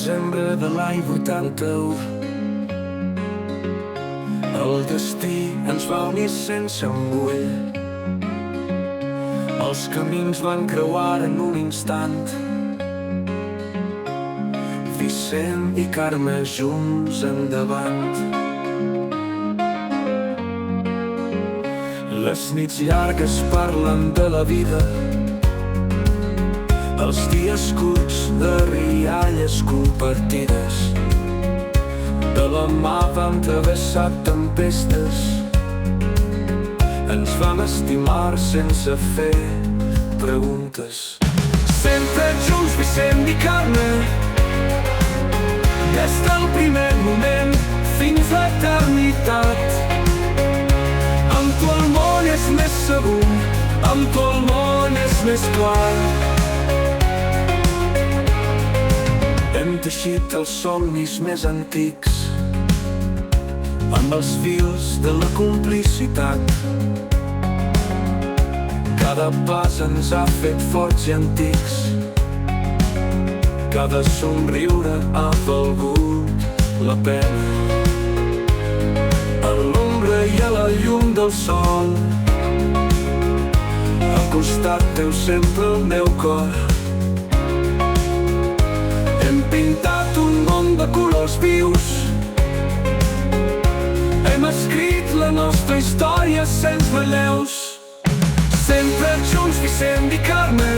desembre de l'any 81. El destí ens va unir sense embull. Els camins van creuar en un instant. Vicent i Carme junts endavant. Les nits llargues parlen de la vida, els dies curts de rialles compartides. De la mà vam travessar tempestes, ens vam estimar sense fer preguntes. Sempre junts, Vicent i Carme, des del primer moment fins a l'eternitat. Amb tu el món és més segur, amb tu el món és més clar. Hem teixit els somnis més antics amb els fils de la complicitat. Cada pas ens ha fet forts i antics, cada somriure ha valgut la pena. A l'ombra i a la llum del sol, al costat teu sempre el meu cor. Hem pintat un món de colors vius, hem escrit la nostra història sense relleus. Sempre junts, Vicent i Carme,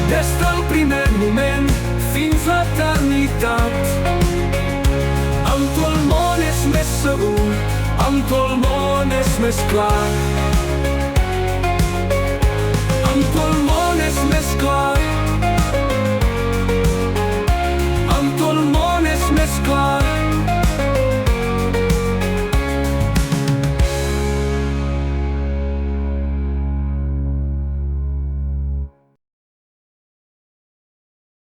des del primer moment fins a l'eternitat. Amb tu el món és més segur, amb tu el món és més clar.